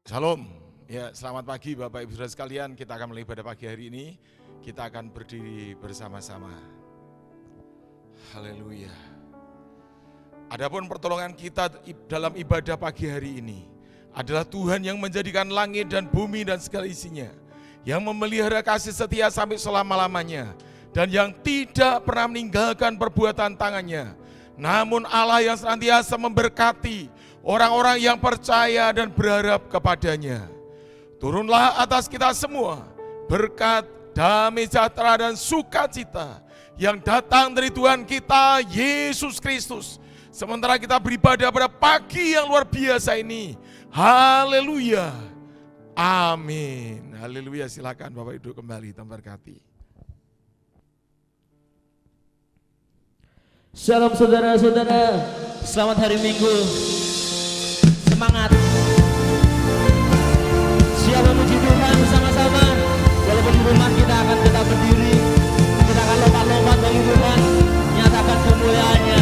Shalom, ya selamat pagi Bapak Ibu Saudara sekalian, kita akan mulai ibadah pagi hari ini, kita akan berdiri bersama-sama. Haleluya. Adapun pertolongan kita dalam ibadah pagi hari ini adalah Tuhan yang menjadikan langit dan bumi dan segala isinya, yang memelihara kasih setia sampai selama-lamanya, dan yang tidak pernah meninggalkan perbuatan tangannya. Namun Allah yang senantiasa memberkati orang-orang yang percaya dan berharap kepadanya. Turunlah atas kita semua berkat, damai sejahtera dan sukacita yang datang dari Tuhan kita Yesus Kristus. Sementara kita beribadah pada pagi yang luar biasa ini. Haleluya. Amin. Haleluya. Silakan Bapak Ibu kembali, Tuhan berkati. Shalom saudara-saudara, selamat hari Minggu. Semangat. Siap memuji Tuhan bersama-sama. Walaupun di rumah kita akan tetap berdiri, kita akan lompat-lompat bagi Tuhan, nyatakan kemuliaannya.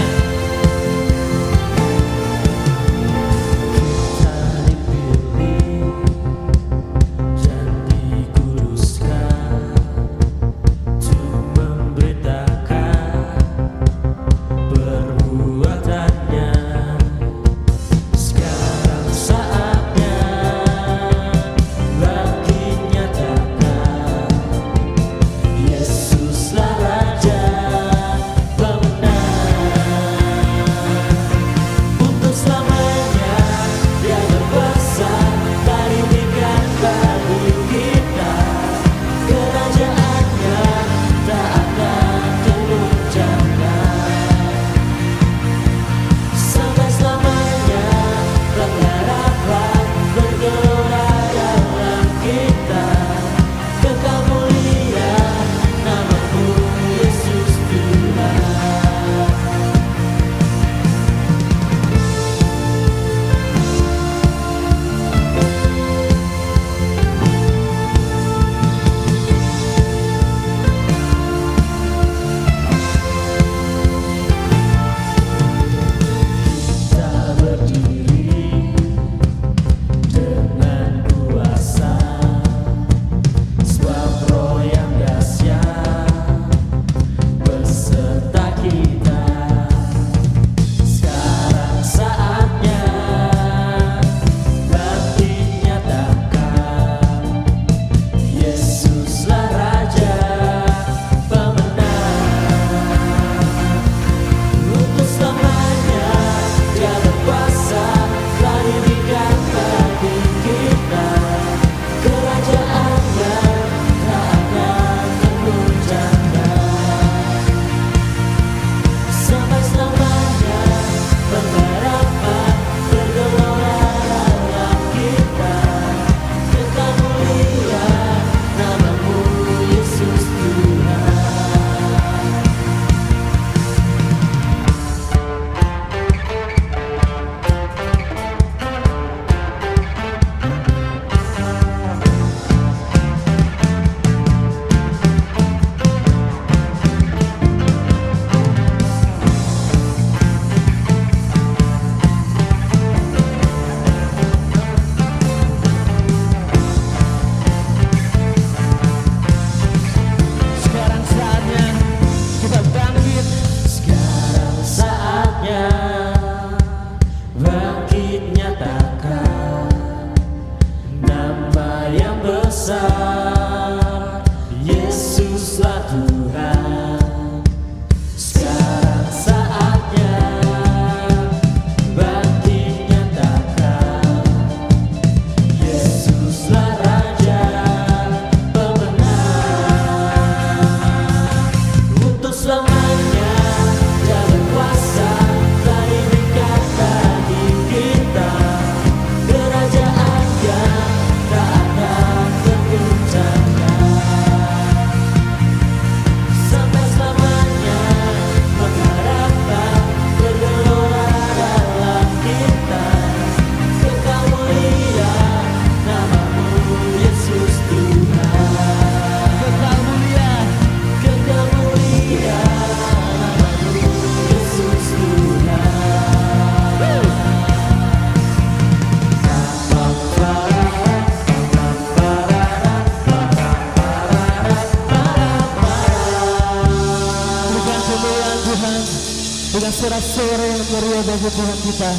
sore yang meriah bagi Tuhan kita.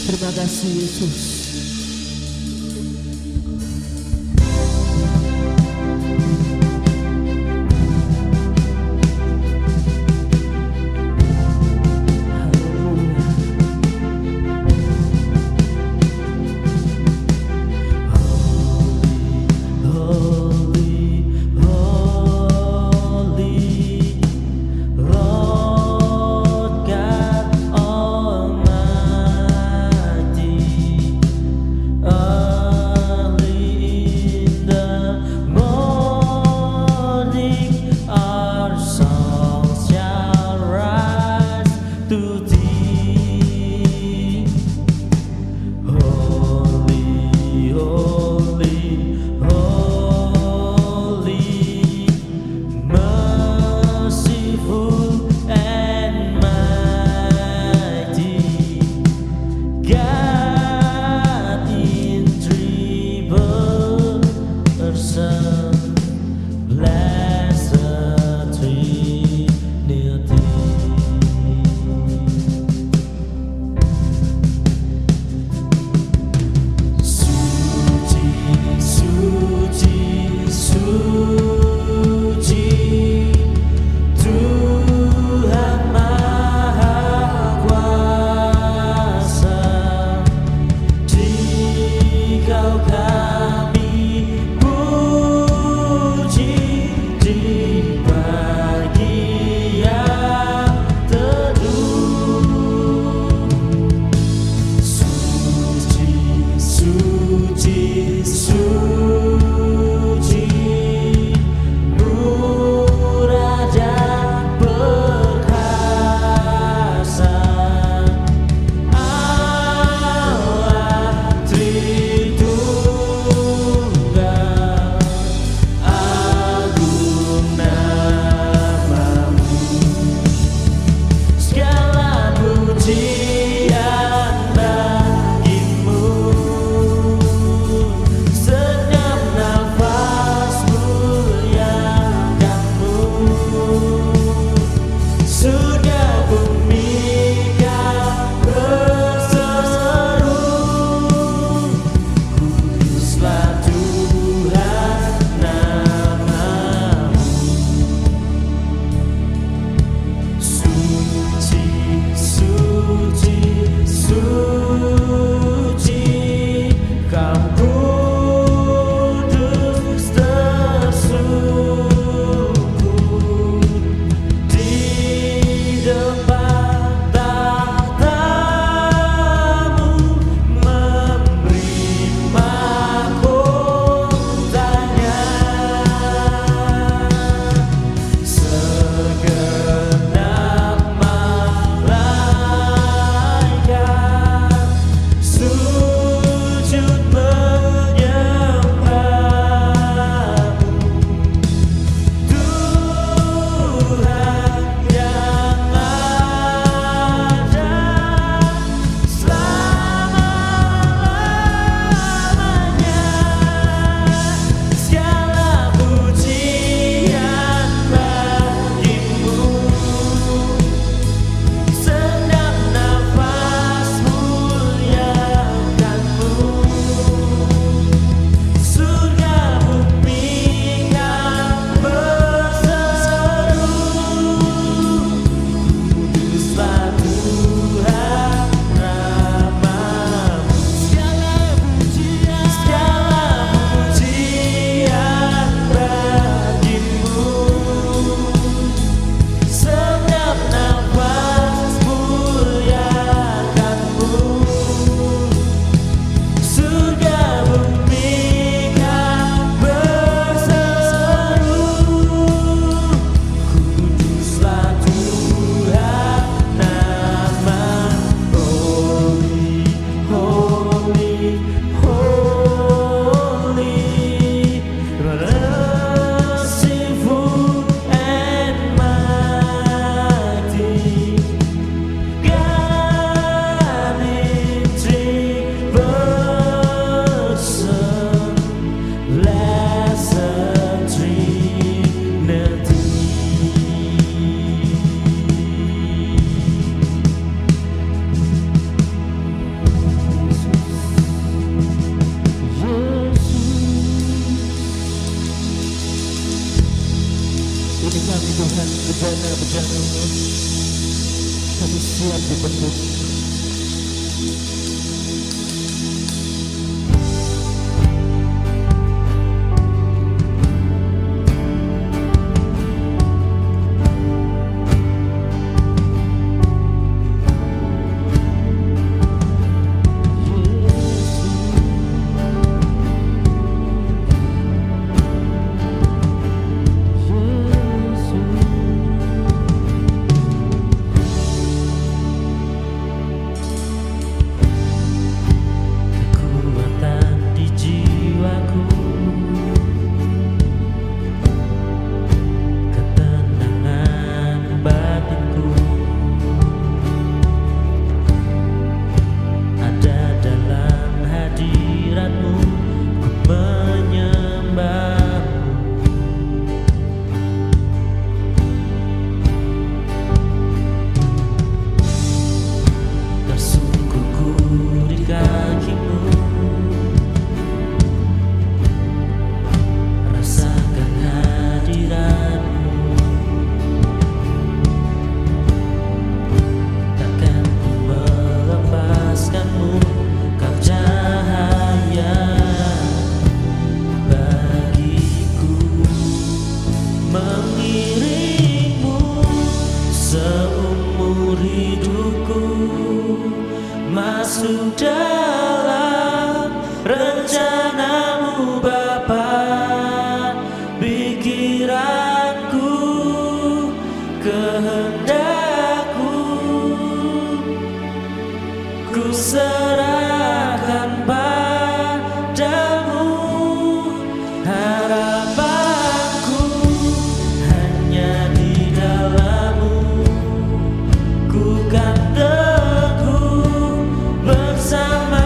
Terima kasih Yesus. Lord God Almighty. kami Tuhan, bejana-bejana kami siap dibentuk. Masuk dalam rencanamu Bapa, pikiranku, kehendakku, ku serahkan padamu. Harapanku hanya di dalammu, ku kan teguh bersama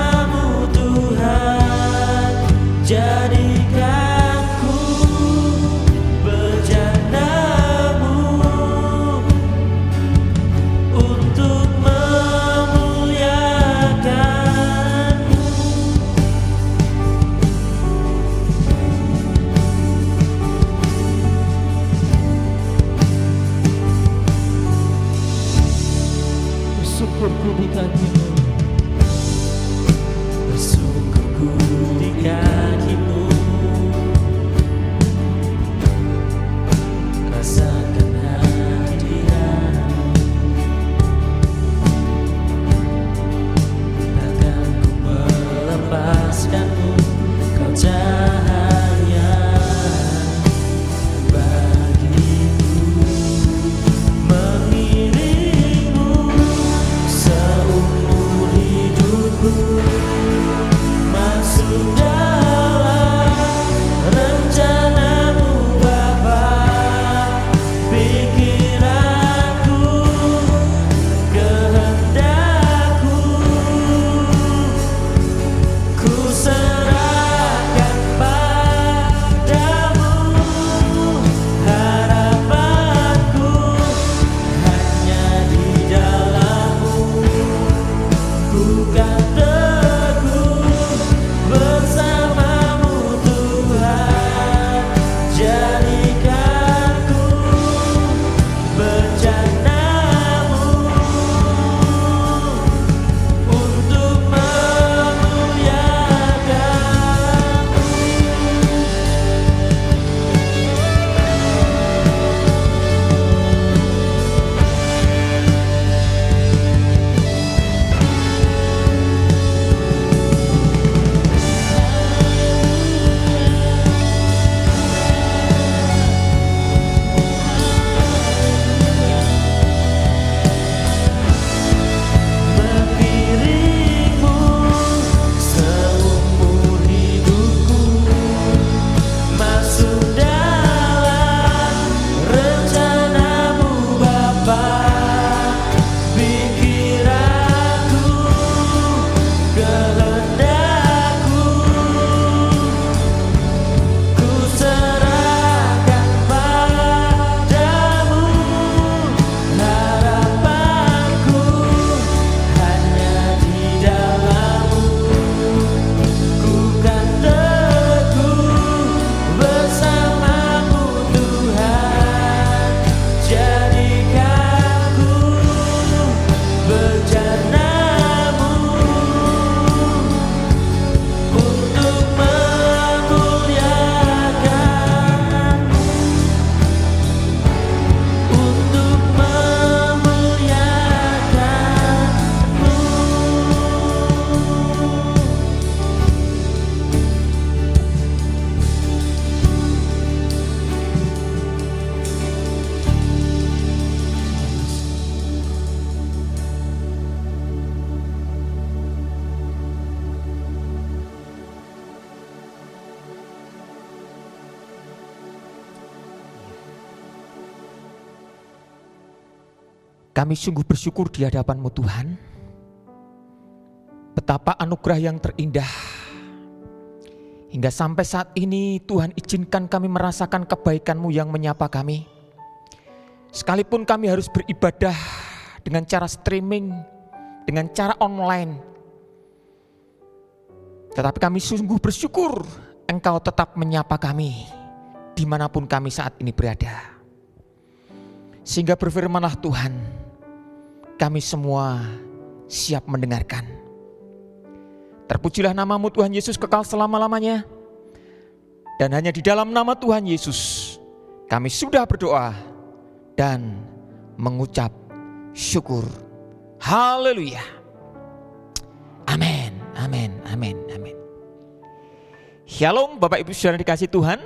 Kami sungguh bersyukur di hadapan-Mu Tuhan. Betapa anugerah yang terindah. Hingga sampai saat ini Tuhan izinkan kami merasakan kebaikan-Mu yang menyapa kami. Sekalipun kami harus beribadah dengan cara streaming, dengan cara online. Tetapi kami sungguh bersyukur Engkau tetap menyapa kami dimanapun kami saat ini berada. Sehingga berfirmanlah Tuhan, kami semua siap mendengarkan. Terpujilah nama-Mu Tuhan Yesus kekal selama-lamanya. Dan hanya di dalam nama Tuhan Yesus kami sudah berdoa dan mengucap syukur. Haleluya. Amin, amin, amin, amin. Shalom Bapak Ibu Saudara dikasih Tuhan.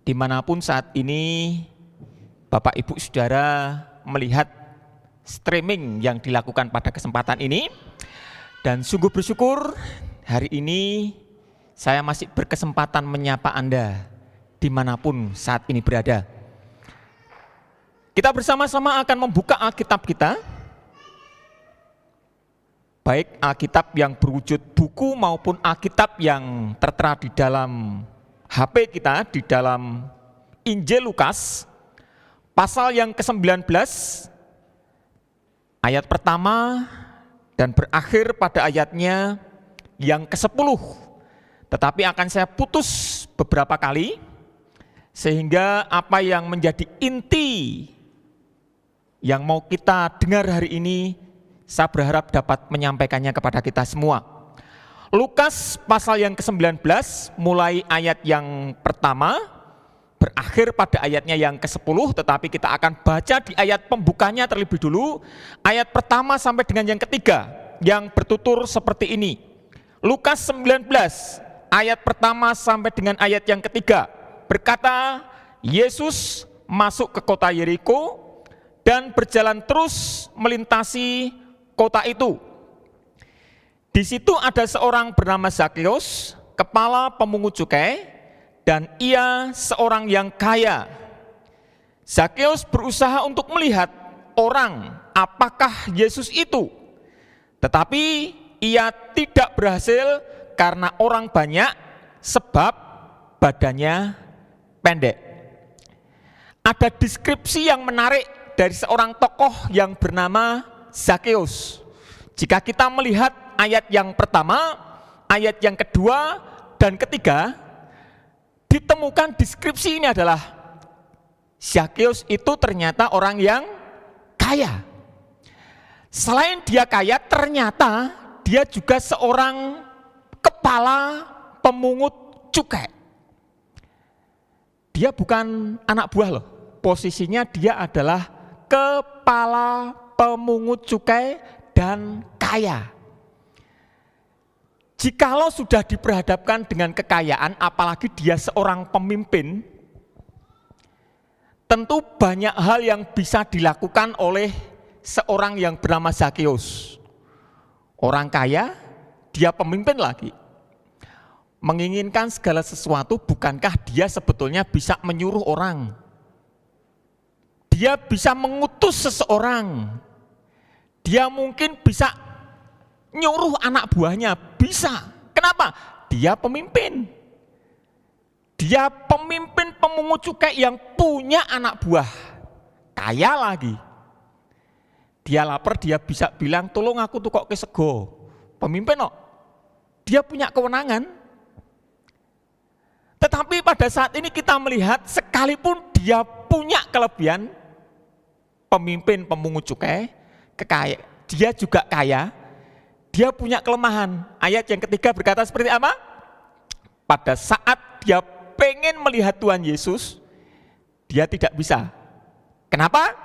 Dimanapun saat ini Bapak Ibu Saudara melihat streaming yang dilakukan pada kesempatan ini. Dan sungguh bersyukur hari ini saya masih berkesempatan menyapa Anda dimanapun saat ini berada. Kita bersama-sama akan membuka Alkitab kita. Baik Alkitab yang berwujud buku maupun Alkitab yang tertera di dalam HP kita, di dalam Injil Lukas, pasal yang ke-19, ayat pertama, dan berakhir pada ayatnya yang ke-10. Tetapi akan saya putus beberapa kali, sehingga apa yang menjadi inti yang mau kita dengar hari ini, saya berharap dapat menyampaikannya kepada kita semua. Lukas pasal yang ke-19, mulai ayat yang pertama, berakhir pada ayatnya yang ke-10, tetapi kita akan baca di ayat pembukanya terlebih dulu, ayat pertama sampai dengan yang ketiga, yang bertutur seperti ini. Lukas 19, ayat pertama sampai dengan ayat yang ketiga, berkata, Yesus masuk ke kota Yeriko dan berjalan terus melintasi kota itu. Di situ ada seorang bernama Zakheus, kepala pemungut cukai, dan ia seorang yang kaya. Zakheus berusaha untuk melihat orang apakah Yesus itu. Tetapi ia tidak berhasil karena orang banyak sebab badannya pendek. Ada deskripsi yang menarik dari seorang tokoh yang bernama Zakheus. Jika kita melihat ayat yang pertama, ayat yang kedua, dan ketiga, ditemukan deskripsi ini adalah Zakheus itu ternyata orang yang kaya. Selain dia kaya, ternyata dia juga seorang kepala pemungut cukai. Dia bukan anak buah loh, posisinya dia adalah kepala pemungut cukai dan kaya. Jikalau sudah diperhadapkan dengan kekayaan, apalagi dia seorang pemimpin, tentu banyak hal yang bisa dilakukan oleh seorang yang bernama Zakheus. Orang kaya, dia pemimpin lagi. Menginginkan segala sesuatu, bukankah dia sebetulnya bisa menyuruh orang? Dia bisa mengutus seseorang. Dia mungkin bisa nyuruh anak buahnya, bisa. Kenapa? Dia pemimpin. Dia pemimpin pemungut cukai yang punya anak buah. Kaya lagi. Dia lapar, dia bisa bilang, tolong aku tuh kok kesego. Pemimpin kok. Dia punya kewenangan. Tetapi pada saat ini kita melihat, sekalipun dia punya kelebihan, pemimpin pemungut cukai, dia juga kaya, dia punya kelemahan. Ayat yang ketiga berkata seperti apa? Pada saat dia pengen melihat Tuhan Yesus, dia tidak bisa. Kenapa?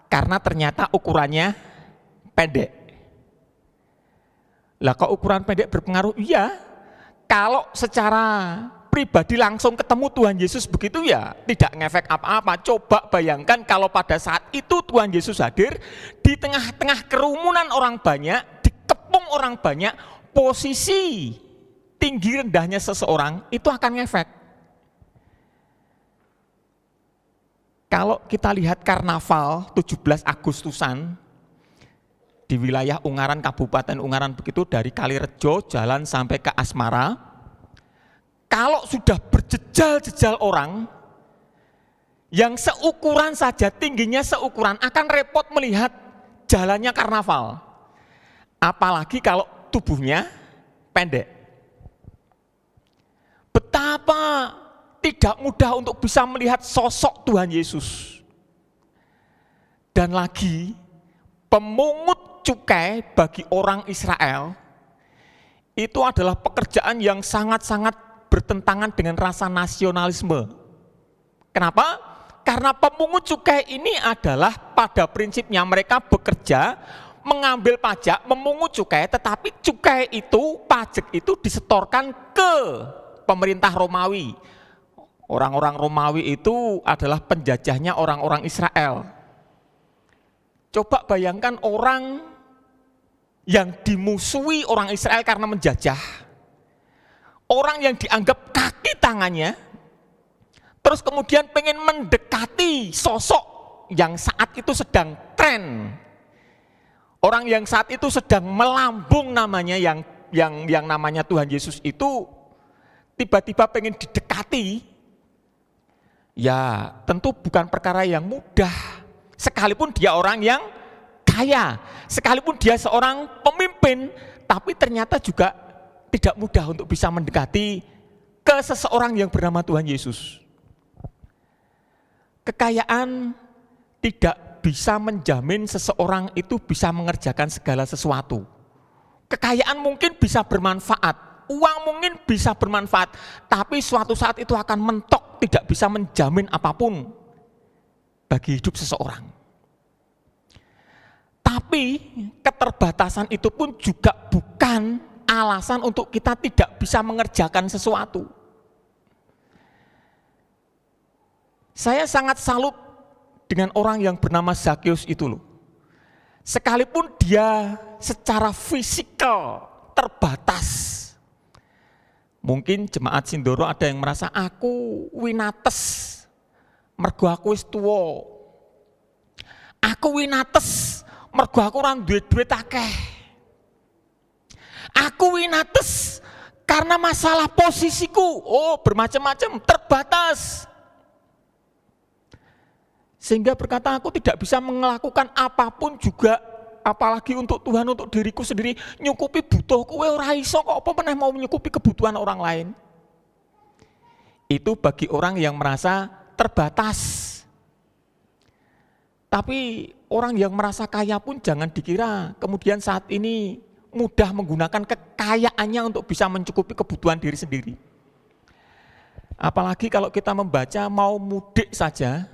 Karena ternyata ukurannya pendek. Lah kok ukuran pendek berpengaruh? Iya. Kalau secara pribadi langsung ketemu Tuhan Yesus begitu ya tidak ngefek apa-apa. Coba bayangkan kalau pada saat itu Tuhan Yesus hadir di tengah-tengah kerumunan orang banyak, dikepung orang banyak, posisi tinggi rendahnya seseorang itu akan ngefek. Kalau kita lihat karnaval 17 Agustusan di wilayah Ungaran, Kabupaten Ungaran begitu, dari Kalirejo jalan sampai ke Asmara, kalau sudah berjejal-jejal orang yang seukuran saja, tingginya seukuran, akan repot melihat jalannya karnaval. Apalagi kalau tubuhnya pendek. Betapa tidak mudah untuk bisa melihat sosok Tuhan Yesus. Dan lagi, pemungut cukai bagi orang Israel itu adalah pekerjaan yang sangat-sangat bertentangan dengan rasa nasionalisme. Kenapa? Karena pemungut cukai ini adalah pada prinsipnya mereka bekerja, mengambil pajak, memungut cukai, tetapi cukai itu, pajak itu disetorkan ke pemerintah Romawi. Orang-orang Romawi itu adalah penjajahnya orang-orang Israel. Coba bayangkan orang yang dimusuhi orang Israel karena menjajah, orang yang dianggap kaki tangannya, terus kemudian pengen mendekati sosok yang saat itu sedang tren, orang yang saat itu sedang melambung namanya, yang namanya Tuhan Yesus itu, tiba-tiba pengen didekati. Ya tentu bukan perkara yang mudah, sekalipun dia orang yang kaya, sekalipun dia seorang pemimpin, tapi ternyata juga tidak mudah untuk bisa mendekati ke seseorang yang bernama Tuhan Yesus. Kekayaan tidak bisa menjamin seseorang itu bisa mengerjakan segala sesuatu. Kekayaan mungkin bisa bermanfaat, uang mungkin bisa bermanfaat, tapi suatu saat itu akan mentok, tidak bisa menjamin apapun bagi hidup seseorang. Tapi keterbatasan itu pun juga bukan alasan untuk kita tidak bisa mengerjakan sesuatu. Saya sangat salut dengan orang yang bernama Zakeus itu loh. Sekalipun dia secara fisikal terbatas. Mungkin jemaat Sindoro ada yang merasa aku winates, mergo aku wis tuwa. Aku winates, mergo aku ora duwe duit akeh. Aku winates karena masalah posisiku. Oh, bermacam-macam, terbatas. Sehingga berkata aku tidak bisa melakukan apapun juga, apalagi untuk Tuhan, untuk diriku sendiri, nyukupi butuhku, ora iso kok, apa meneh mau menyukupi kebutuhan orang lain. Itu bagi orang yang merasa terbatas. Tapi orang yang merasa kaya pun jangan dikira kemudian saat ini mudah menggunakan kekayaannya untuk bisa mencukupi kebutuhan diri sendiri. Apalagi kalau kita membaca mau mudik saja,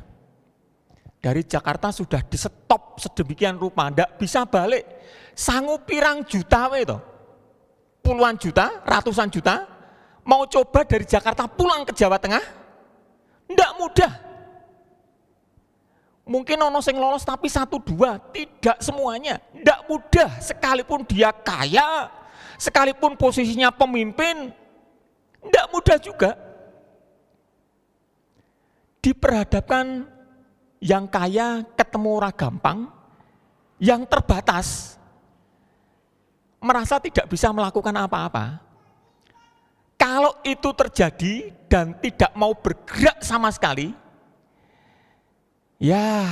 dari Jakarta sudah di stop sedemikian rupa, tidak bisa balik. Sanggup pirang juta itu, puluhan juta, ratusan juta, mau coba dari Jakarta pulang ke Jawa Tengah, tidak mudah. Mungkin ono sing lolos tapi 1-2, tidak semuanya, tidak mudah. Sekalipun dia kaya, sekalipun posisinya pemimpin, tidak mudah juga. Diperhadapkan yang kaya ketemu orang gampang, yang terbatas merasa tidak bisa melakukan apa-apa. Kalau itu terjadi dan tidak mau bergerak sama sekali, ya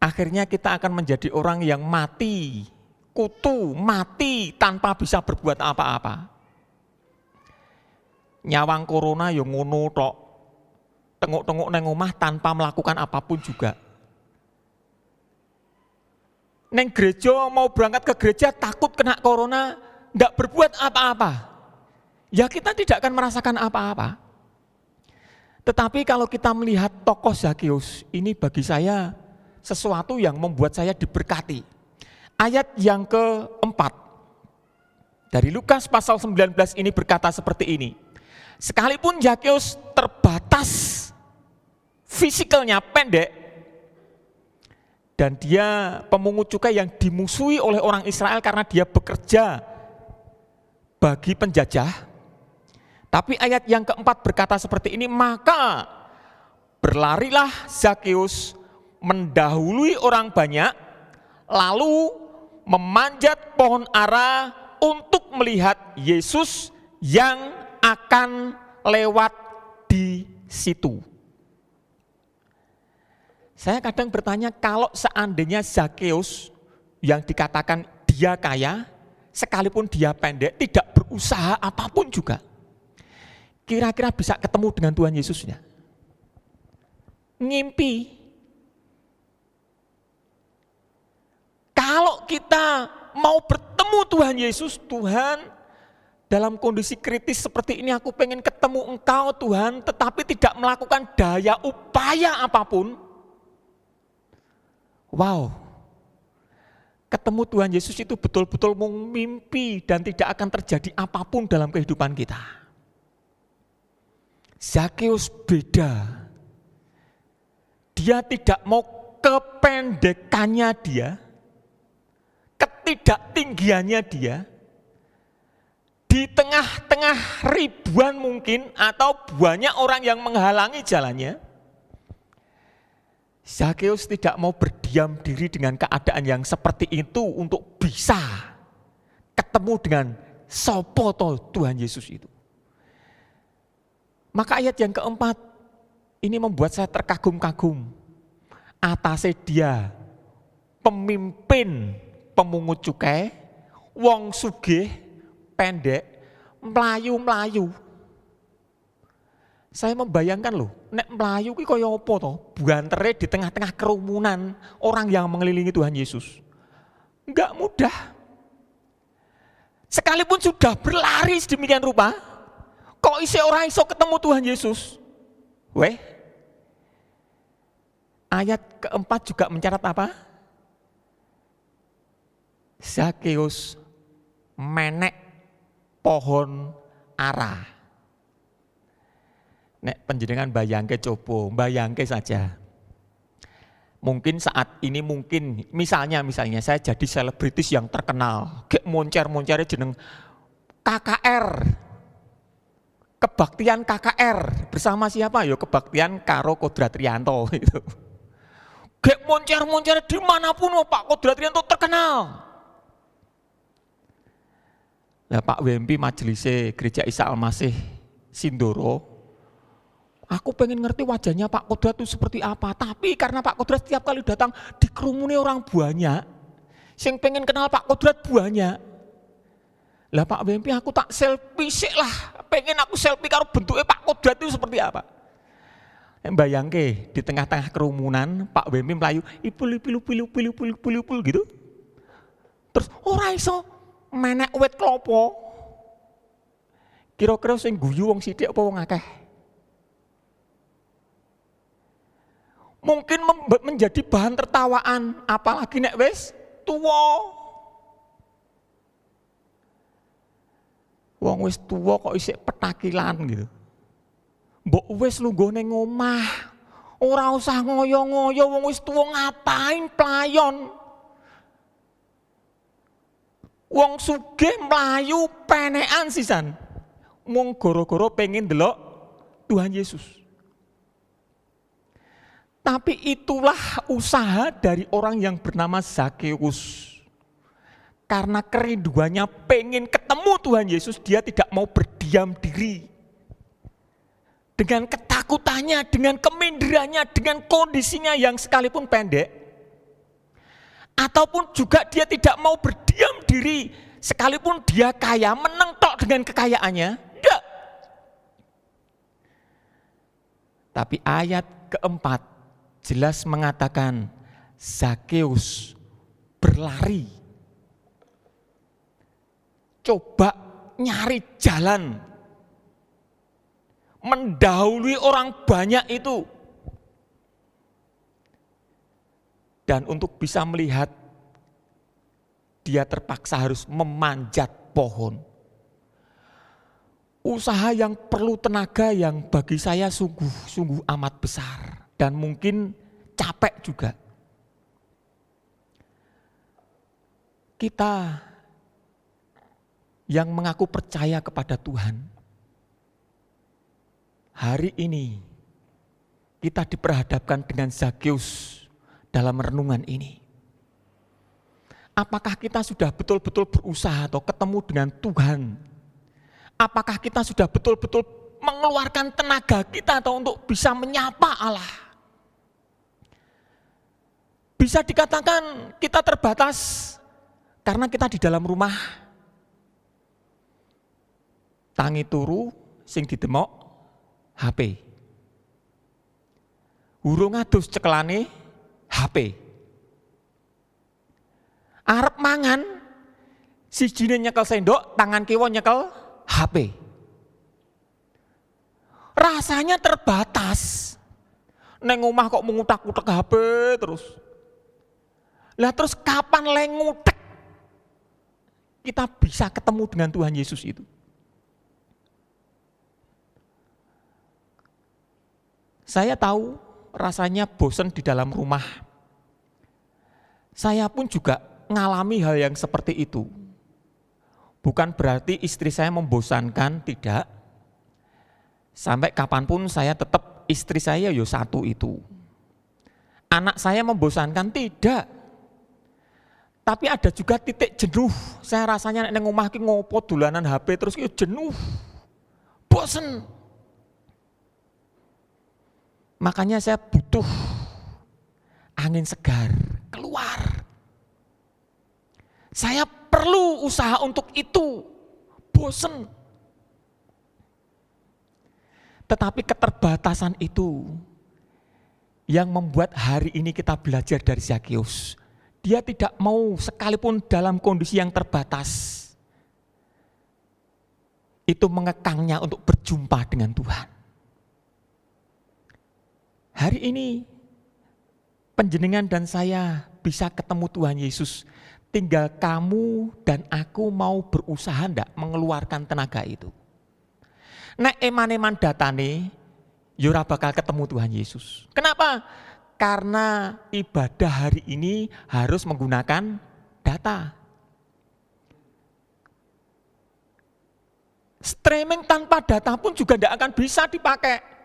akhirnya kita akan menjadi orang yang mati, kutu, mati tanpa bisa berbuat apa-apa. Nyawang corona yang ngono tok, tengok-tengok neng omah tanpa melakukan apapun juga. Neng gereja mau berangkat ke gereja takut kena corona, nggak berbuat apa-apa. Ya kita tidak akan merasakan apa-apa. Tetapi kalau kita melihat tokoh Zakeus, ini bagi saya sesuatu yang membuat saya diberkati. Ayat yang keempat dari Lukas pasal 19 ini berkata seperti ini. Sekalipun Zakeus terbatas, fisikalnya pendek, dan dia pemungut cukai yang dimusuhi oleh orang Israel karena dia bekerja bagi penjajah. Tapi ayat yang keempat berkata seperti ini, maka berlarilah Zakeus mendahului orang banyak, lalu memanjat pohon ara untuk melihat Yesus yang akan lewat di situ. Saya kadang bertanya, kalau seandainya Zakeus yang dikatakan dia kaya, sekalipun dia pendek, tidak berusaha apapun juga, kira-kira bisa ketemu dengan Tuhan Yesusnya? Ngimpi. Kalau kita mau bertemu Tuhan Yesus, Tuhan, dalam kondisi kritis seperti ini aku pengen ketemu Engkau Tuhan, tetapi tidak melakukan daya upaya apapun. Wow, ketemu Tuhan Yesus itu betul-betul mimpi dan tidak akan terjadi apapun dalam kehidupan kita. Zakeus beda. Dia tidak mau kependekannya dia, ketidaktinggiannya dia, di tengah-tengah ribuan mungkin atau banyak orang yang menghalangi jalannya, Zakeus tidak mau berdiam diri dengan keadaan yang seperti itu untuk bisa ketemu dengan sopo Tuhan Yesus itu. Maka ayat yang keempat ini membuat saya terkagum-kagum. Atasnya dia pemimpin pemungut cukai, wong sugih, pendek, melayu-melayu. Saya membayangkan loh, nek melayu ki kaya apa toh? Buantere di tengah-tengah kerumunan orang yang mengelilingi Tuhan Yesus. Enggak mudah. Sekalipun sudah berlari sedemikian rupa, kok isi orang iso ketemu Tuhan Yesus? Weh, ayat keempat juga mencatat apa? Zakeus menek pohon ara. Nek panjenengan bayangke coba, bayangke saja. Mungkin saat ini misalnya saya jadi selebritis yang terkenal, gek moncer-moncernya jeneng KKR. Kebaktian KKR bersama siapa? Yo kebaktian karo Kodratrianto itu. Gek moncer-moncer dimanapun Pak Kodratrianto terkenal. Nah, Pak Wempi majelisnya Gereja Isa Al-Masih Sindoro. Aku pengen ngerti wajahnya Pak Kodrat itu seperti apa. Tapi karena Pak Kodrat setiap kali datang dikerumuni orang banyak, yang pengen kenal Pak Kodrat banyak. Lah Pak Wempi aku tak selfie sih lah. Pengen aku selfie karo bentuknya Pak Kodrat itu seperti apa. Bayangke di tengah-tengah kerumunan Pak Wempi melayu ipul gitu. Terus ora iso menek wit klopo. Kira-kira sing guyu wong sithik apa wong akeh? Mungkin menjadi bahan tertawaan, apalagi nek wis tuwa. Wong wis tuwa kok isih petakilan gitu. Mbok wis lungguh ning omah, ora usah ngoyo-ngoyo, wong wis tuwa ngapain playon. Wong sugih mlayu penekan sisan. Mung gara-gara pengen delok Tuhan Yesus. Tapi itulah usaha dari orang yang bernama Zakeus. Karena kerinduannya pengen ketemu Tuhan Yesus, dia tidak mau berdiam diri. Dengan ketakutannya, dengan keminderannya, dengan kondisinya yang sekalipun pendek. Ataupun juga dia tidak mau berdiam diri, sekalipun dia kaya, menang tok dengan kekayaannya. Tidak. Tapi ayat keempat jelas mengatakan Zakeus berlari. Coba nyari jalan. Mendahului orang banyak itu. Dan untuk bisa melihat, dia terpaksa harus memanjat pohon. Usaha yang perlu tenaga yang bagi saya sungguh amat besar. Dan mungkin capek juga. Kita yang mengaku percaya kepada Tuhan, hari ini kita diperhadapkan dengan Zakeus dalam renungan ini. Apakah kita sudah betul-betul berusaha atau ketemu dengan Tuhan? Apakah kita sudah betul-betul mengeluarkan tenaga kita atau untuk bisa menyapa Allah? Bisa dikatakan kita terbatas karena kita di dalam rumah. Tangi turu sing ditemok HP. Urung adus cekelane HP. Arep mangan, sijine nyekel sendok, tangan kiwa nyekel HP. Rasanya terbatas. Neng omah kok mengutak-utak HP terus. Lah terus kapan le ngutek kita bisa ketemu dengan Tuhan Yesus itu? Saya tahu rasanya bosan di dalam rumah. Saya pun juga ngalami hal yang seperti itu. Bukan berarti istri saya membosankan, tidak. Sampai kapanpun saya tetap istri saya yo satu itu. Anak saya membosankan, tidak. Tapi ada juga titik jenuh. Saya rasanya neng omah ki ngopo dolanan HP terus ki jenuh. Bosen. Makanya saya butuh angin segar, keluar. Saya perlu usaha untuk itu, bosen. Tetapi keterbatasan itu yang membuat hari ini kita belajar dari Zakeus. Dia tidak mau sekalipun dalam kondisi yang terbatas, itu mengekangnya untuk berjumpa dengan Tuhan. Hari ini panjenengan dan saya bisa ketemu Tuhan Yesus. Tinggal kamu dan aku mau berusaha ndak mengeluarkan tenaga itu. Nek eman-eman datane, yura bakal ketemu Tuhan Yesus. Kenapa? Karena ibadah hari ini harus menggunakan data. Streaming tanpa data pun juga ndak akan bisa dipakai.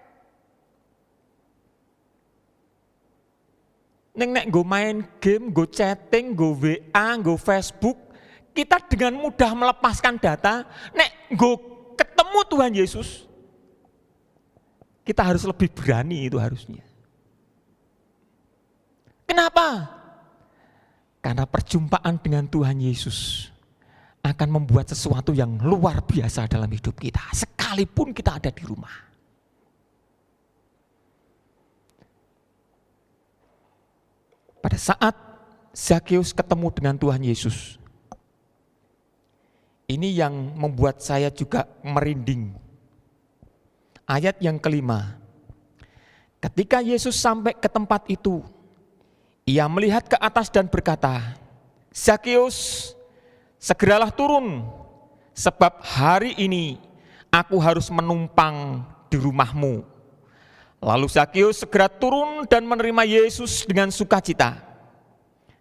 Nek go main game, go chatting, go WA, go Facebook, kita dengan mudah melepaskan data. Nek go ketemu Tuhan Yesus, kita harus lebih berani itu harusnya. Kenapa? Karena perjumpaan dengan Tuhan Yesus akan membuat sesuatu yang luar biasa dalam hidup kita, sekalipun kita ada di rumah. Pada saat Zakeus ketemu dengan Tuhan Yesus, ini yang membuat saya juga merinding. Ayat yang kelima, ketika Yesus sampai ke tempat itu, ia melihat ke atas dan berkata, Zakeus, segeralah turun, sebab hari ini aku harus menumpang di rumahmu. Lalu Zakeus segera turun dan menerima Yesus dengan sukacita.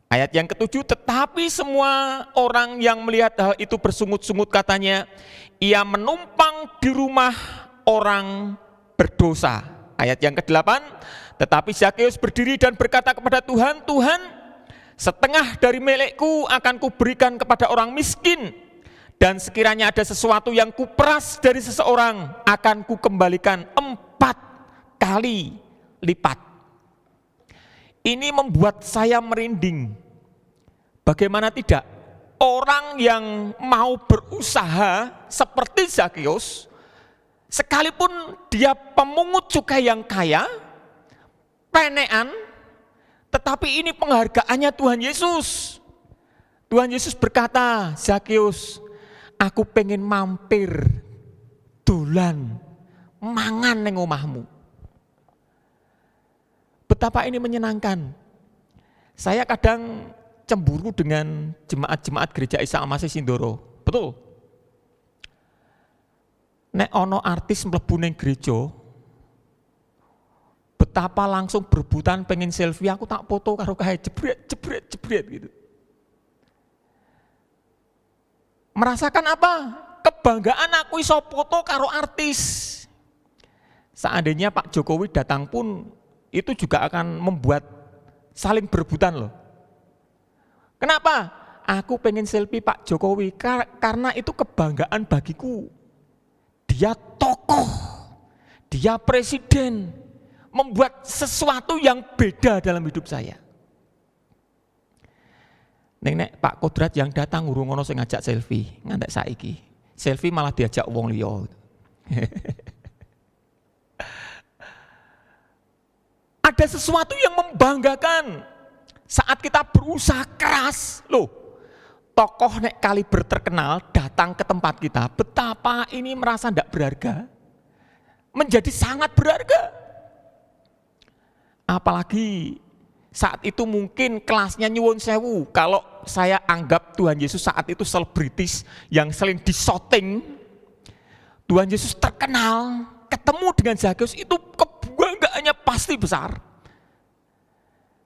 Ayat yang ketujuh, tetapi semua orang yang melihat hal itu bersungut-sungut katanya, ia menumpang di rumah orang berdosa. Ayat yang ke-8, tetapi Zakeus berdiri dan berkata kepada Tuhan, Tuhan, setengah dari milikku akan kuberikan kepada orang miskin, dan sekiranya ada sesuatu yang kuperas dari seseorang, akan kukembalikan 4 kali lipat. Ini membuat saya merinding. Bagaimana tidak? Orang yang mau berusaha seperti Zakeus, sekalipun dia pemungut cukai yang kaya, penean, tetapi ini penghargaannya Tuhan Yesus. Tuhan Yesus berkata, Zakeus, aku pengen mampir dolan mangan neng omahmu. Betapa ini menyenangkan. Saya kadang cemburu dengan jemaat-jemaat gereja Isa Al-Masih Sindoro. Betul. Nek ono artis mlebu ning gereja, betapa langsung berebutan pengen selfie, aku tak foto karo kae jebret gitu. Merasakan apa? Kebanggaan aku iso foto karo artis. Seandainya Pak Jokowi datang pun itu juga akan membuat saling berebutan loh. Kenapa? Aku pengen selfie Pak Jokowi karena itu kebanggaan bagiku. Dia tokoh, dia presiden, membuat sesuatu yang beda dalam hidup saya. Nek Pak Kodrat yang datang urung ono sing ngajak selfie, ngantek saiki. Selfie malah diajak wong liya. Ada sesuatu yang membanggakan saat kita berusaha keras. Loh, tokoh nek kaliber terkenal datang ke tempat kita, betapa ini merasa tidak berharga, menjadi sangat berharga. Apalagi saat itu mungkin kelasnya nyuwun sewu. Kalau saya anggap Tuhan Yesus saat itu selebritis yang sering disoting, Tuhan Yesus terkenal, ketemu dengan Zakeus itu kebanggaannya pasti besar.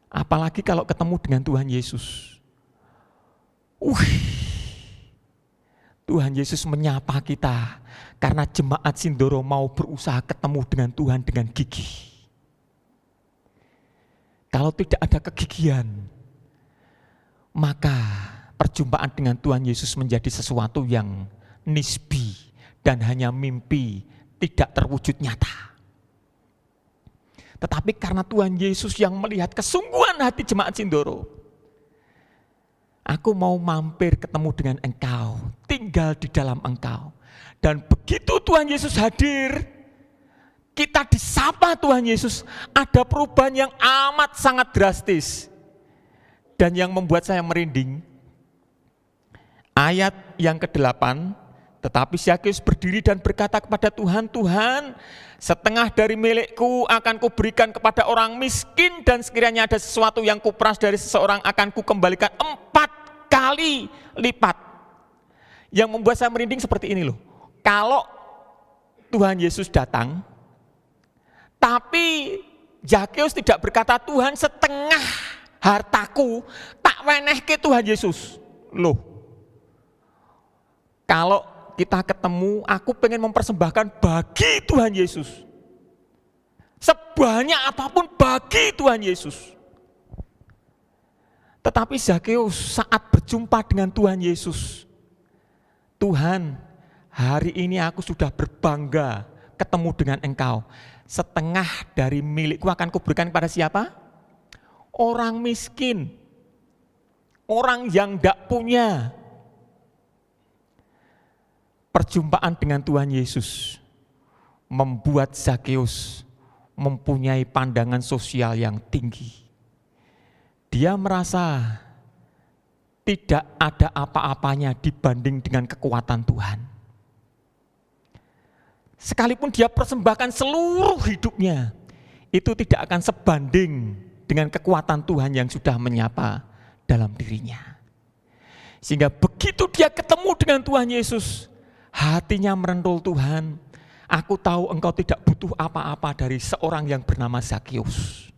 Apalagi kalau ketemu dengan Tuhan Yesus. Tuhan Yesus menyapa kita karena jemaat Sindoro mau berusaha ketemu dengan Tuhan dengan gigih. Kalau tidak ada kegigihan, maka perjumpaan dengan Tuhan Yesus menjadi sesuatu yang nisbi dan hanya mimpi, tidak terwujud nyata. Tetapi karena Tuhan Yesus yang melihat kesungguhan hati jemaat Sindoro, aku mau mampir ketemu dengan engkau, tinggal di dalam engkau. Dan begitu Tuhan Yesus hadir, kita disapa Tuhan Yesus, ada perubahan yang amat sangat drastis. Dan yang membuat saya merinding, ayat yang ke-8, tetapi Zakeus berdiri dan berkata kepada Tuhan, Tuhan, setengah dari milikku akan kuberikan kepada orang miskin, dan sekiranya ada sesuatu yang kuperas dari seseorang akan kukembalikan 4 kali lipat. Yang membuat saya merinding seperti ini loh. Kalau Tuhan Yesus datang, tapi Zakeus tidak berkata, Tuhan setengah hartaku tak wenehke Tuhan Yesus. Loh, kalau kita ketemu, aku pengen mempersembahkan bagi Tuhan Yesus. Sebanyak apapun bagi Tuhan Yesus. Tetapi Zakeus saat berjumpa dengan Tuhan Yesus, Tuhan, hari ini aku sudah berbangga ketemu dengan engkau. Setengah dari milikku akan kuberikan kepada siapa? Orang miskin. Orang yang tidak punya. Perjumpaan dengan Tuhan Yesus membuat Zakeus mempunyai pandangan sosial yang tinggi. Dia merasa tidak ada apa-apanya dibanding dengan kekuatan Tuhan. Sekalipun dia persembahkan seluruh hidupnya, itu tidak akan sebanding dengan kekuatan Tuhan yang sudah menyapa dalam dirinya. Sehingga begitu dia ketemu dengan Tuhan Yesus, hatinya merentul, Tuhan, aku tahu engkau tidak butuh apa-apa dari seorang yang bernama Zakeus.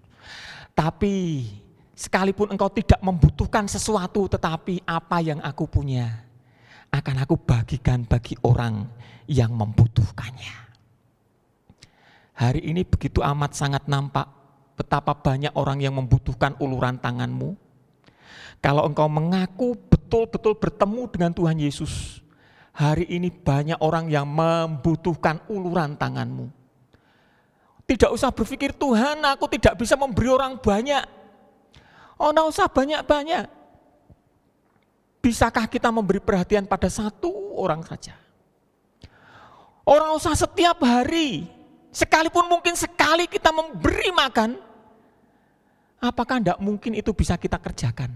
Tapi sekalipun engkau tidak membutuhkan sesuatu, tetapi apa yang aku punya akan aku bagikan bagi orang yang membutuhkannya. Hari ini begitu amat sangat nampak betapa banyak orang yang membutuhkan uluran tanganmu. Kalau engkau mengaku betul-betul bertemu dengan Tuhan Yesus, hari ini banyak orang yang membutuhkan uluran tanganmu. Tidak usah berpikir, Tuhan aku tidak bisa memberi orang banyak. Oh, tidak usah banyak-banyak. Bisakah kita memberi perhatian pada satu orang saja? Orang usah setiap hari, sekalipun mungkin sekali kita memberi makan, apakah tidak mungkin itu bisa kita kerjakan?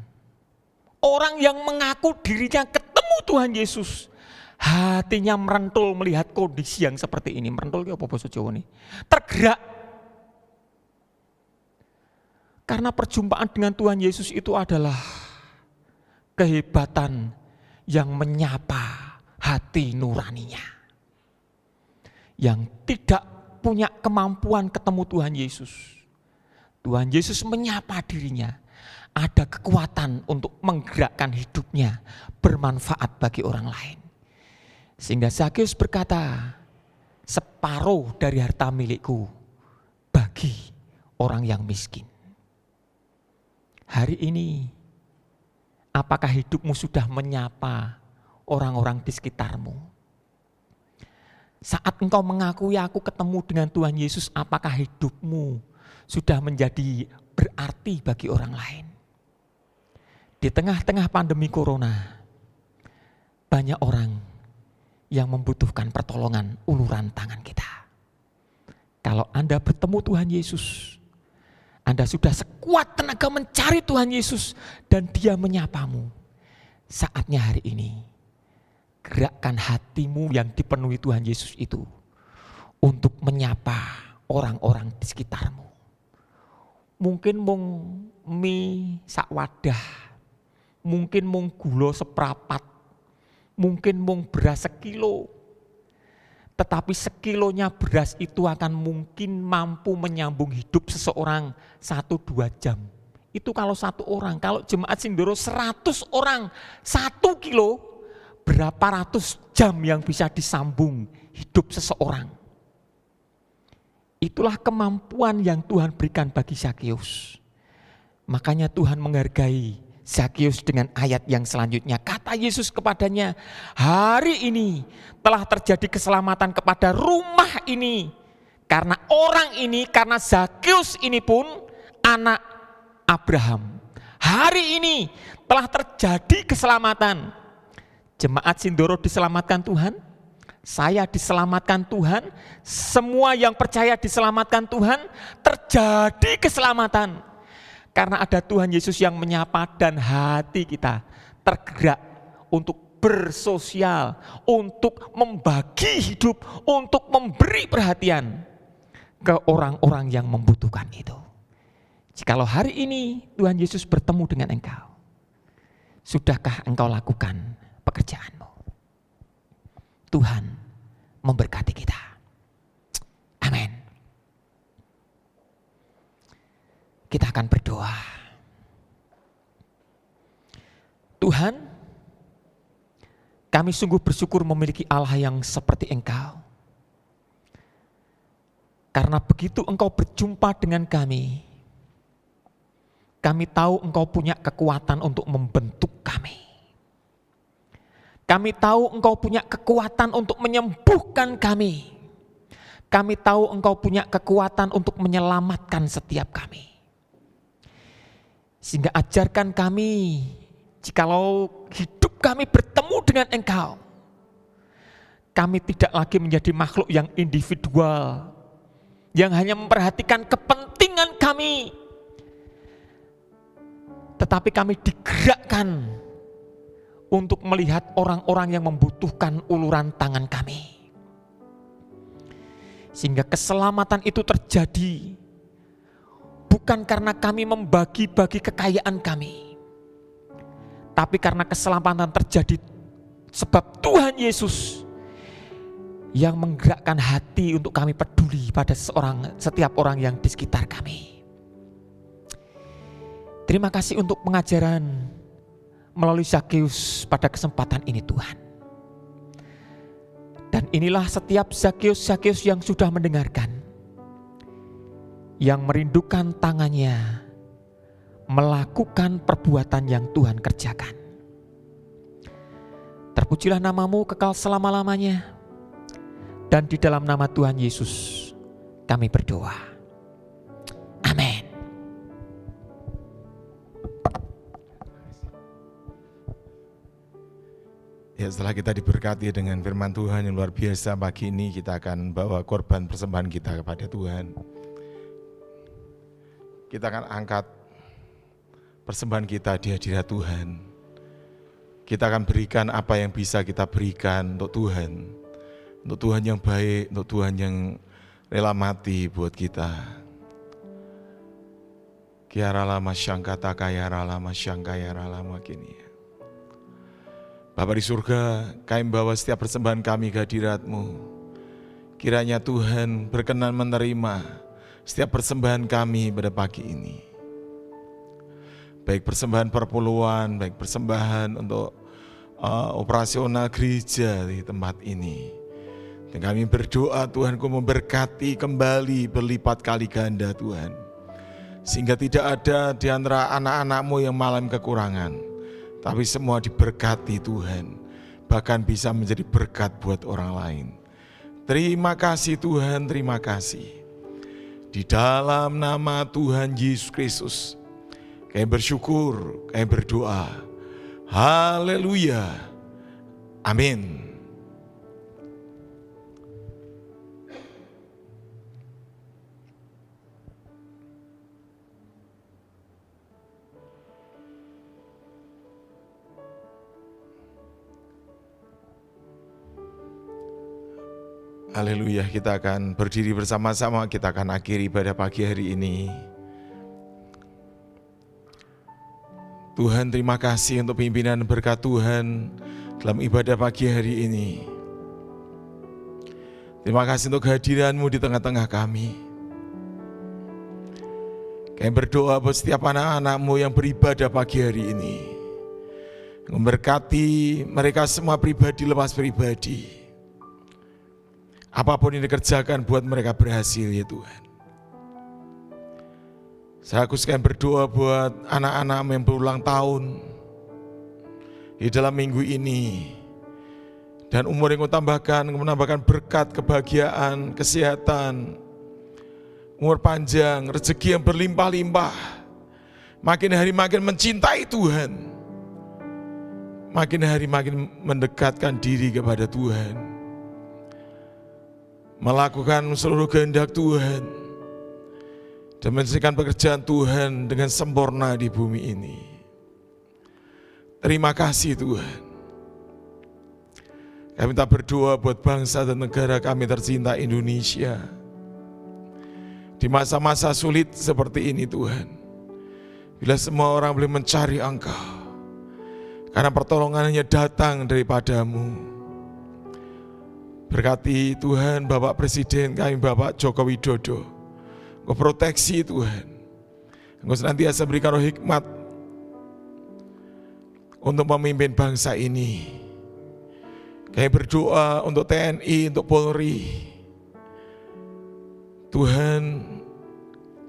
Orang yang mengaku dirinya ketemu Tuhan Yesus, hatinya merentul melihat kondisi yang seperti ini. Merentul apa bahasa Jawa nih? Tergerak. Karena perjumpaan dengan Tuhan Yesus itu adalah kehebatan yang menyapa hati nuraninya. Yang tidak punya kemampuan ketemu Tuhan Yesus. Tuhan Yesus menyapa dirinya. Ada kekuatan untuk menggerakkan hidupnya bermanfaat bagi orang lain. Sehingga Zakeus berkata, separuh dari harta milikku bagi orang yang miskin. Hari ini, apakah hidupmu sudah menyapa orang-orang di sekitarmu? Saat engkau mengakui aku ketemu dengan Tuhan Yesus, apakah hidupmu sudah menjadi berarti bagi orang lain? Di tengah-tengah pandemi corona, banyak orang yang membutuhkan pertolongan uluran tangan kita. Kalau Anda bertemu Tuhan Yesus, Anda sudah sekuat tenaga mencari Tuhan Yesus dan Dia menyapamu. Saatnya hari ini, gerakkan hatimu yang dipenuhi Tuhan Yesus itu untuk menyapa orang-orang di sekitarmu. Mungkin mung mie sak wadah, mungkin mung gula seprapat, mungkin mung beras sekilo. Tetapi sekilonya beras itu akan mungkin mampu menyambung hidup seseorang 1-2 jam. Itu kalau 1 orang, kalau jemaat Sindoro 100 orang 1 kilo, berapa ratus jam yang bisa disambung hidup seseorang. Itulah kemampuan yang Tuhan berikan bagi Zakeus. Makanya Tuhan menghargai Zakeus dengan ayat yang selanjutnya. Kata Yesus kepadanya, hari ini telah terjadi keselamatan kepada rumah ini. Karena orang ini, karena Zakeus ini pun anak Abraham. Hari ini telah terjadi keselamatan. Jemaat Sindoro diselamatkan Tuhan, saya diselamatkan Tuhan, semua yang percaya diselamatkan Tuhan, terjadi keselamatan. Karena ada Tuhan Yesus yang menyapa dan hati kita tergerak untuk bersosial, untuk membagi hidup, untuk memberi perhatian ke orang-orang yang membutuhkan itu. Jikalau hari ini Tuhan Yesus bertemu dengan engkau, sudahkah engkau lakukan pekerjaanmu? Tuhan memberkati kita. Amin. Kita akan berdoa. Tuhan, kami sungguh bersyukur memiliki Allah yang seperti Engkau. Karena begitu Engkau berjumpa dengan kami tahu Engkau punya kekuatan untuk membentuk kami. Kami tahu Engkau punya kekuatan untuk menyembuhkan kami. Kami tahu Engkau punya kekuatan untuk menyelamatkan setiap kami. Sehingga ajarkan kami, jikalau hidup kami bertemu dengan Engkau, kami tidak lagi menjadi makhluk yang individual, yang hanya memperhatikan kepentingan kami, tetapi kami digerakkan untuk melihat orang-orang yang membutuhkan uluran tangan kami. Sehingga keselamatan itu terjadi bukan karena kami membagi-bagi kekayaan kami, tapi karena keselamatan terjadi sebab Tuhan Yesus yang menggerakkan hati untuk kami peduli pada setiap orang yang di sekitar kami. Terima kasih untuk pengajaran melalui Zakeus pada kesempatan ini Tuhan. Dan inilah setiap Zakeus yang sudah mendengarkan, yang merindukan tangannya melakukan perbuatan yang Tuhan kerjakan. Terpujilah namamu kekal selama-lamanya, dan di dalam nama Tuhan Yesus kami berdoa. Amin. Ya, setelah kita diberkati dengan firman Tuhan yang luar biasa pagi ini, kita akan bawa korban persembahan kita kepada Tuhan. Kita akan angkat persembahan kita di hadirat Tuhan. Kita akan berikan apa yang bisa kita berikan untuk Tuhan. Untuk Tuhan yang baik, untuk Tuhan yang rela mati buat kita. Kiara lama syangkata kayara lama syangkayara lama kini. Bapa di surga, kami bawa setiap persembahan kami ke hadirat-Mu. Kiranya Tuhan berkenan menerima setiap persembahan kami pada pagi ini. Baik persembahan perpuluhan, baik persembahan untuk operasional gereja di tempat ini. Dan kami berdoa Tuhan, Kau memberkati kembali berlipat kali ganda Tuhan. Sehingga tidak ada di antara anak-anak-Mu yang mengalami kekurangan, tapi semua diberkati Tuhan, bahkan bisa menjadi berkat buat orang lain. Terima kasih Tuhan, terima kasih. Di dalam nama Tuhan Yesus Kristus, kami bersyukur, kami berdoa. Haleluya. Amin. Haleluya, kita akan berdiri bersama-sama, kita akan akhiri ibadah pagi hari ini. Tuhan, terima kasih untuk pimpinan berkat Tuhan dalam ibadah pagi hari ini. Terima kasih untuk kehadiran-Mu di tengah-tengah kami. Kami berdoa buat setiap anak-anak-Mu yang beribadah pagi hari ini. Memberkati mereka semua pribadi lepas pribadi. Apapun yang dikerjakan buat mereka berhasil ya Tuhan. Saya khususkan berdoa buat anak-anak yang berulang tahun di dalam minggu ini. Dan umur yang Kau tambahkan, menambahkan berkat, kebahagiaan, kesehatan, umur panjang, rezeki yang berlimpah-limpah. Makin hari makin mencintai Tuhan. Makin hari makin mendekatkan diri kepada Tuhan. Melakukan seluruh kehendak Tuhan dan menyelesaikan pekerjaan Tuhan dengan sempurna di bumi ini. Terima kasih Tuhan. Kami minta berdoa buat bangsa dan negara kami tercinta Indonesia. Di masa-masa sulit seperti ini Tuhan, bila semua orang boleh mencari Engkau, karena pertolongannya datang daripada-Mu. Berkati Tuhan Bapak Presiden kami, Bapak Joko Widodo. Engkau proteksi Tuhan. Engkau senantiasa berikan roh hikmat untuk memimpin bangsa ini. Kami berdoa untuk TNI, untuk Polri. Tuhan,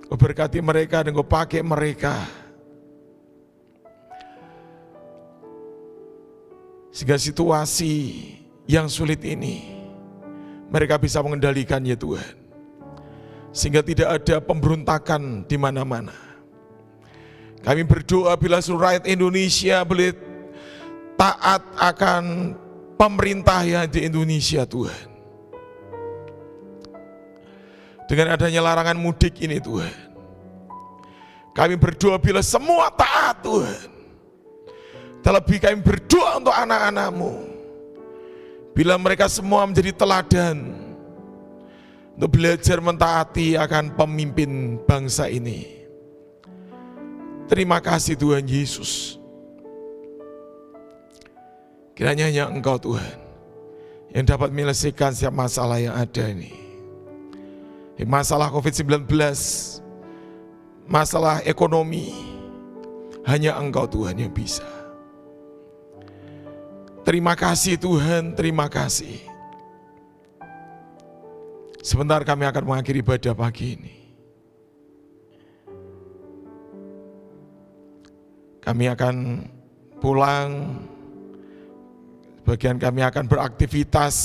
Engkau berkati mereka dan Engkau pakai mereka. Sehingga situasi yang sulit ini mereka bisa mengendalikannya Tuhan. Sehingga tidak ada pemberontakan di mana-mana. Kami berdoa bila seluruh rakyat Indonesia boleh taat akan pemerintah yang di Indonesia Tuhan. Dengan adanya larangan mudik ini Tuhan, kami berdoa bila semua taat Tuhan. Terlebih kami berdoa untuk anak-anak-Mu, bila mereka semua menjadi teladan untuk belajar mentaati akan pemimpin bangsa ini. Terima kasih Tuhan Yesus. Kiranya hanya Engkau Tuhan yang dapat menyelesaikan setiap masalah yang ada ini. Masalah COVID-19, masalah ekonomi, hanya Engkau Tuhan yang bisa. Terima kasih Tuhan, terima kasih. Sebentar kami akan mengakhiri ibadah pagi ini. Kami akan pulang, sebagian kami akan beraktivitas.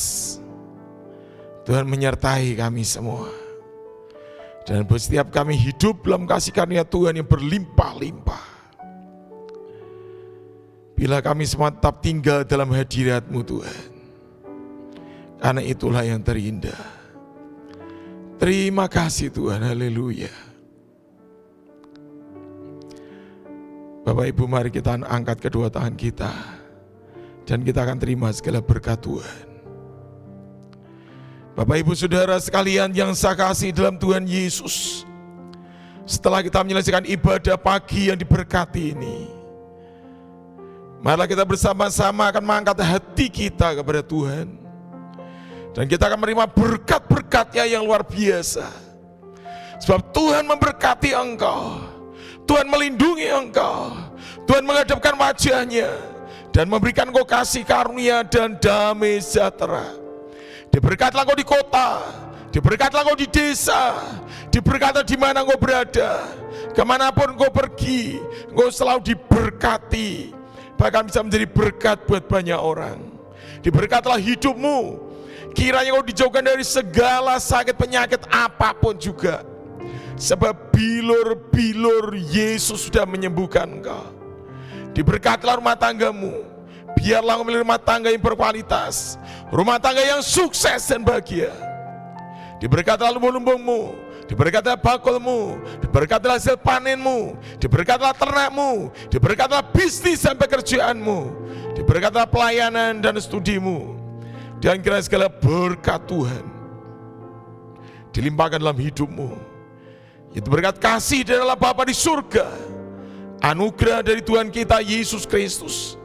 Tuhan menyertai kami semua. Dan setiap kami hidup dalam kasih karunia Tuhan yang berlimpah-limpah. Bila kami semua tetap tinggal dalam hadirat-Mu Tuhan, karena itulah yang terindah. Terima kasih Tuhan, haleluya. Bapak Ibu, mari kita angkat kedua tangan kita, dan kita akan terima segala berkat Tuhan. Bapak Ibu Saudara sekalian yang saya kasih dalam Tuhan Yesus, setelah kita menyelesaikan ibadah pagi yang diberkati ini, marilah kita bersama-sama akan mengangkat hati kita kepada Tuhan. Dan kita akan menerima berkat-berkat-Nya yang luar biasa. Sebab Tuhan memberkati engkau, Tuhan melindungi engkau, Tuhan menghadapkan wajah-Nya dan memberikan engkau kasih karunia dan damai sejahtera. Diberkatlah engkau di kota, diberkatlah engkau di desa, diberkatlah di mana engkau berada. Kemanapun engkau pergi, engkau selalu diberkati. Bahkan bisa menjadi berkat buat banyak orang. Diberkatilah hidupmu. Kiranya engkau dijauhkan dari segala sakit penyakit apapun juga. Sebab bilur-bilur Yesus sudah menyembuhkan engkau. Diberkatilah rumah tanggamu. Biarlah engkau memiliki rumah tangga yang berkualitas. Rumah tangga yang sukses dan bahagia. Diberkatilah lumbung-lumbungmu. Diberkatilah bakulmu, diberkatilah hasil panenmu, diberkatilah ternakmu, diberkatilah bisnis dan pekerjaanmu, diberkatilah pelayanan dan studimu. Dan kiranya segala berkat Tuhan dilimpahkan dalam hidupmu. Itu berkat kasih dari Allah Bapa di surga, anugerah dari Tuhan kita Yesus Kristus,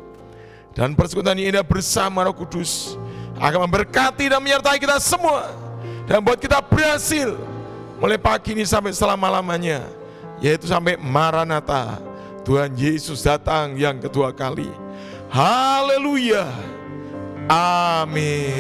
dan persekutuan yang indah bersama Roh Kudus akan memberkati dan menyertai kita semua, dan buat kita berhasil mulai pagi ini sampai selama-lamanya, yaitu sampai Maranatha, Tuhan Yesus datang yang kedua kali. Haleluya. Amin.